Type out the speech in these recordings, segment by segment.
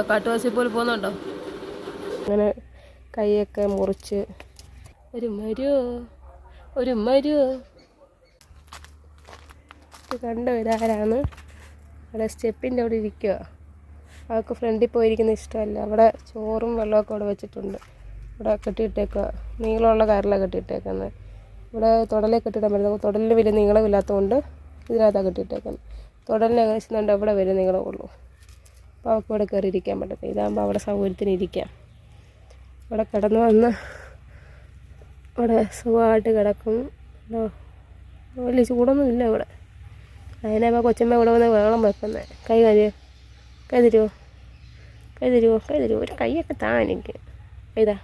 കാട്ടുവാസി പോലെ പോകുന്നുണ്ടോ? അങ്ങനെ കൈയൊക്കെ മുറിച്ച് ഒരു മരുവോ കണ്ട ഇതാരാണ് അവിടെ സ്റ്റെപ്പിൻ്റെ അവിടെ ഇരിക്കുക. അവൾക്ക് ഫ്രണ്ടിൽ പോയിരിക്കുന്ന ഇഷ്ടമല്ല. അവിടെ ചോറും വെള്ളമൊക്കെ അവിടെ വെച്ചിട്ടുണ്ട്. ഇവിടെ കെട്ടിയിട്ടേക്കുക, നീളമുള്ള കയറിലാണ് കെട്ടിയിട്ടേക്കുന്നത്. ഇവിടെ തുടലെ കെട്ടിയിടാൻ പറ്റുന്നത്, തുടലിന് വലിയ നീളമില്ലാത്തതുകൊണ്ട് ഇതിനകത്താണ് കെട്ടിയിട്ടേക്കുന്നത്. തുടലിന് ഏകദേശം അവിടെ വലിയ നീളമുള്ളൂ. അപ്പോൾ അവൾക്ക് ഇവിടെ കയറി ഇരിക്കാൻ പറ്റത്തില്ല. ഇതാകുമ്പോൾ അവിടെ സൗകര്യത്തിന് ഇരിക്കാം. ഇവിടെ കിടന്ന് വന്ന് ഇവിടെ സുഖമായിട്ട് കിടക്കും. വലിയ ചൂടൊന്നും ഇല്ല ഇവിടെ. അതിനപ്പോൾ കൊച്ചമ്മ ഇവിടെ വന്ന് വെള്ളം വെക്കുന്നത്. കൈ തരുമോ ഒരു കൈയൊക്കെ താ എനിക്ക്. ഇതാ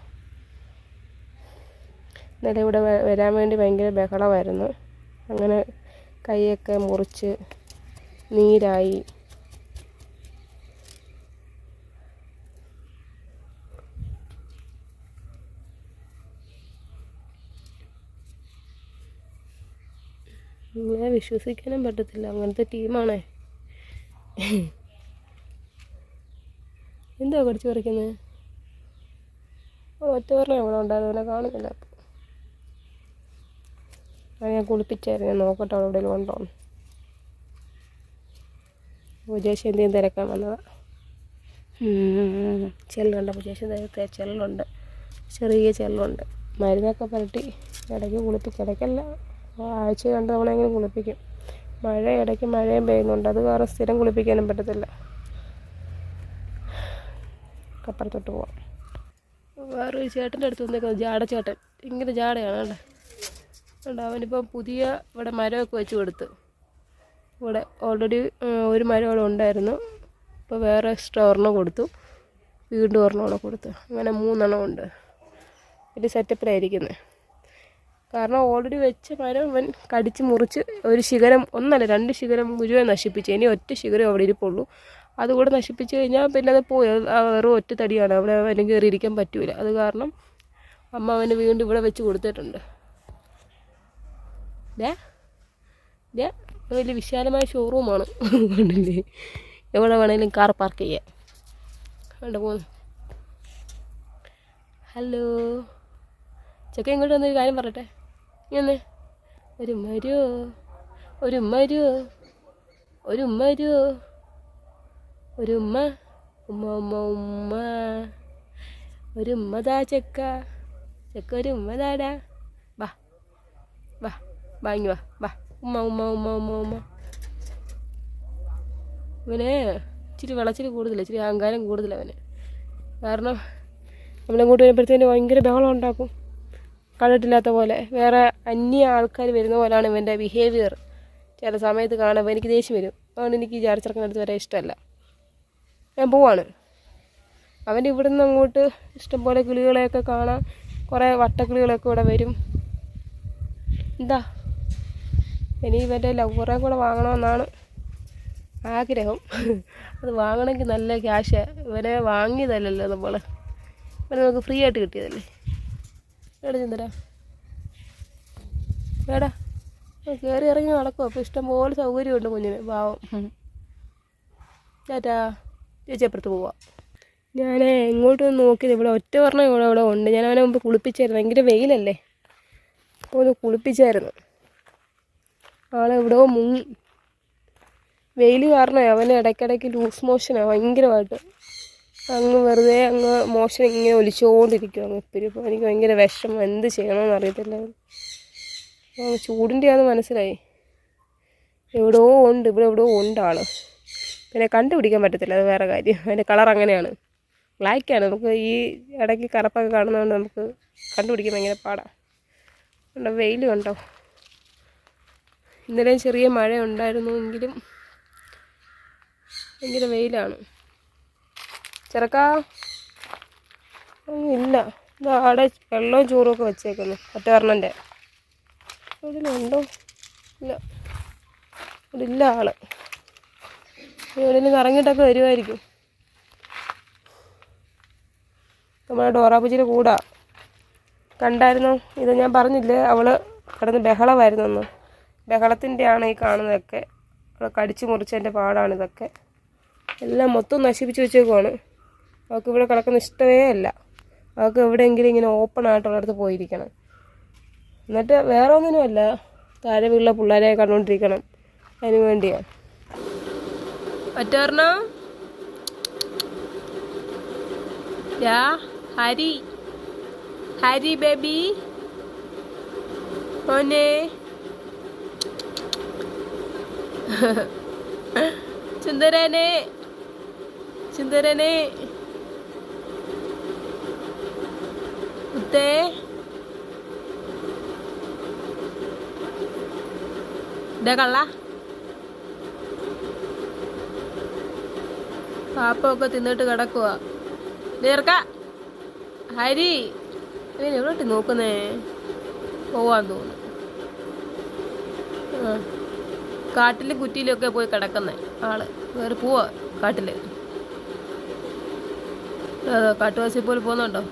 ഇന്നലെ ഇവിടെ വരാൻ വേണ്ടി ഭയങ്കര ബഹളമായിരുന്നു. അങ്ങനെ കൈയൊക്കെ മുറിച്ച് നീരായി. ഇങ്ങനെ വിശ്വസിക്കാനും പറ്റത്തില്ല, അങ്ങനത്തെ ടീമാണേ. എന്താ കടിച്ചു പറിക്കുന്നത്? ഒറ്റ പറഞ്ഞ അവിടെ ഉണ്ടായിരുന്നു, കാണുന്നില്ല. അപ്പോൾ ഞാൻ കുളിപ്പിച്ചായിരുന്നു. ഞാൻ നോക്കട്ടെ അവിടെ എവിടെയെങ്കിലും ഉണ്ടോ. പൂജേശി എന്തെങ്കിലും തിരക്കാൻ വന്നതാണ്. ചെല്ലുണ്ട്, പൂജേശി ചെല്ലുണ്ട്, ചെറിയ ചെല്ലുണ്ട്. മരുന്നൊക്കെ പുരട്ടി ഇടയ്ക്ക് ഇടയ്ക്കല്ല, ആഴ്ച 2 തവണയെങ്കിലും കുളിപ്പിക്കും. ഇടയ്ക്ക് മഴയും പെയ്യുന്നുണ്ട്, അത് കാരണം സ്ഥിരം കുളിപ്പിക്കാനും പറ്റത്തില്ല. അപ്പുറത്തോട്ട് പോവാം. വേറൊരു ചേട്ടൻ്റെ അടുത്ത് വന്നേക്കുന്നത് ജാടച്ചേട്ടൻ. ഇങ്ങനെ ജാടയാണ് കണ്ടോ. അവനിപ്പം പുതിയ ഇവിടെ മരമൊക്കെ വെച്ച് കൊടുത്തു. ഇവിടെ ഓൾറെഡി ഒരു മരം അവിടെ ഉണ്ടായിരുന്നു. ഇപ്പോൾ വേറെ എക്സ്ട്രാ ഒരെണ്ണം കൊടുത്തു, വീണ്ടും ഒരെണ്ണം കൊടുത്തു. അങ്ങനെ 3 എണ്ണം ഉണ്ട്. ഒരു സെറ്റപ്പിലായിരിക്കുന്നത്. കാരണം ഓൾറെഡി വെച്ച മരം അവൻ കടിച്ച് മുറിച്ച് ഒരു ശിഖരം, 2 ശിഖരം മുഴുവൻ നശിപ്പിച്ചു. ഇനി ഒറ്റ ശിഖരം അവിടെ ഇരിപ്പുള്ളൂ. അതുകൂടെ നശിപ്പിച്ച് കഴിഞ്ഞാൽ പിന്നെ അത് പോയി. വെറും ഒറ്റ തടിയാണ്, അവിടെ അവന് കയറിയിരിക്കാൻ പറ്റൂല. അത് കാരണം അമ്മ അവന് വീണ്ടും ഇവിടെ വെച്ച് കൊടുത്തിട്ടുണ്ട്. വലിയ വിശാലമായ ഷോറൂമാണ് കണ്ടില്ലേ. എവിടെ വേണമെങ്കിലും കാർ പാർക്ക് ചെയ്യാം. കണ്ടു പോന്നു. ഹലോ ചെക്ക, ഇങ്ങോട്ട് വന്നൊരു കാര്യം പറയട്ടെ. ഇങ്ങനെ ഒരു ഉമ്മതാ ചെക്ക ഒരു ഉമ്മതാടാ. വാങ്ങി വാ ഉമ്മ. ഇവന് ഇച്ചിരി വിളച്ചിൽ കൂടുതലാണ്, ഇച്ചിരി അഹങ്കാരം കൂടുതലാണ് അവന്. കാരണം നമ്മളിങ്ങോട്ട് വരുമ്പോഴത്തേന് ഭയങ്കര ബഹളം ഉണ്ടാക്കും, കണ്ടിട്ടില്ലാത്ത പോലെ. വേറെ അന്യ ആൾക്കാർ വരുന്ന പോലെയാണ് ഇവൻ്റെ ബിഹേവിയർ. ചില സമയത്ത് കാണുമ്പോൾ എനിക്ക് ദേഷ്യം വരും. അതുകൊണ്ട് എനിക്ക് ഈ ജാടച്ചെറുക്കനടുത്ത് വരാൻ ഇഷ്ടമല്ല. ഞാൻ പോവാണ്. അവൻ്റെ ഇവിടെ നിന്ന് അങ്ങോട്ട് ഇഷ്ടംപോലെ കിളികളെയൊക്കെ കാണാം. കുറേ വട്ടക്കിളികളൊക്കെ ഇവിടെ വരും. എന്താ ഇനി ഇവൻ്റെ ലവറെ കൂടെ വാങ്ങണമെന്നാണ് ആഗ്രഹം. അത് വാങ്ങണമെങ്കിൽ നല്ല ക്യാഷ്. ഇവനെ വാങ്ങിയതല്ലല്ലോ നമ്മൾ, ഇവനെ നമുക്ക് ഫ്രീ ആയിട്ട് കിട്ടിയതല്ലേ. ചന്ദ്ര വേടാ കയറി ഇറങ്ങി നടക്കും. അപ്പോൾ ഇഷ്ടംപോലെ സൗകര്യമുണ്ട് കുഞ്ഞിന്, പാവം. ചേട്ടാ ചേച്ചി അപ്പുറത്ത് പോവാം. ഞാൻ എങ്ങോട്ടൊന്ന് നോക്കിയത്, ഇവിടെ ഒറ്റ പറഞ്ഞ ഇവിടെ ഉണ്ട്. ഞാൻ അവനെ മുമ്പ് കുളിപ്പിച്ചായിരുന്നു. ഭയങ്കര വെയിലല്ലേ, അപ്പോൾ ഒന്ന് കുളിപ്പിച്ചായിരുന്നു. ആളെവിടെയോ മുങ്ങി. വെയിൽ കാരണം അവന് ഇടയ്ക്കിടയ്ക്ക് ലൂസ് മോഷനാണ് ഭയങ്കരമായിട്ട്. വെറുതെ മോഷൻ ഇങ്ങനെ ഒലിച്ചുകൊണ്ടിരിക്കും എപ്പോഴും. ഇപ്പോൾ എനിക്ക് ഭയങ്കര വിഷമം, എന്ത് ചെയ്യണമെന്ന് അറിയത്തില്ല. ചൂടിൻ്റെ ആണെന്ന് മനസ്സിലായി. എവിടെയോ ഉണ്ട്, ഇവിടെ എവിടെയോ ഉണ്ട് ആൾ. പിന്നെ കണ്ടുപിടിക്കാൻ പറ്റത്തില്ല, അത് വേറെ കാര്യം. അതിൻ്റെ കളർ അങ്ങനെയാണ്, ബ്ലാക്കാണ്. നമുക്ക് ഈ ഇടയ്ക്ക് കറുപ്പൊക്കെ കാണുന്നതുകൊണ്ട് നമുക്ക് കണ്ടുപിടിക്കാൻ ഭയങ്കര പാടാണ്. കണ്ടോ വെയിൽ കണ്ടോ. ഇന്നലെയും ചെറിയ മഴ ഉണ്ടായിരുന്നു, എങ്കിലും ഭയങ്കര വെയിലാണ്. ചെറുക്കാ ഇല്ല, ഇതാ അവിടെ വെള്ളവും ചോറുമൊക്കെ വെച്ചേക്കുന്നു. ഒറ്റവർണ്ണൻ്റെ ഇതിലുണ്ടോ? ഇല്ല, ഇവിടെ ഇല്ല ആള്. ഇവിടെ നിന്ന് ഇറങ്ങിയിട്ടൊക്കെ വരുമായിരിക്കും. നമ്മുടെ ഡോറാപ്പൂച്ചിയുടെ കൂടാ. കണ്ടായിരുന്നോ? ഇത് ഞാൻ പറഞ്ഞില്ലേ, അവള് കിടന്ന് ബഹളമായിരുന്നെന്ന്. ബഹളത്തിൻ്റെയാണ് ഈ കാണുന്നതൊക്കെ. അവളെ കടിച്ചു മുറിച്ചതിൻ്റെ പാടാണിതൊക്കെ. എല്ലാം മൊത്തം നശിപ്പിച്ച് വെച്ചേക്കുവാണ്. അവൾക്ക് ഇവിടെ കിടക്കുന്ന ഇഷ്ടമേ അല്ല. അവൾക്ക് എവിടെയെങ്കിലും ഇങ്ങനെ ഓപ്പൺ ആയിട്ടുള്ളിടത്ത് പോയിരിക്കണം. എന്നിട്ട് വേറെ ഒന്നിനുമല്ല, താഴെ വീട്ടിലെ പിള്ളേരെ കണ്ടുകൊണ്ടിരിക്കണം. അതിന് വേണ്ടിയാണ്. മറ്റോർണോ യാ ഹരി, ഹരി ബേബി ഓനെ സുന്ദരനെ, സുന്ദരനെ മുത്തേ. ഇതാ കള്ള പാപ്പൊക്കെ തിന്നിട്ട് കിടക്കുക. നേർക്ക ഹരി ഇവൻ എവിടോട്ട് നോക്കുന്നേ? പോവാൻ തോന്നുന്നു. കാട്ടിലും കുറ്റിയിലും ഒക്കെ പോയി കിടക്കുന്നേ ആള്. വേറെ പോവാ കാട്ടില്. കാട്ടുവാസി പോലെ പോകുന്നുണ്ടോ?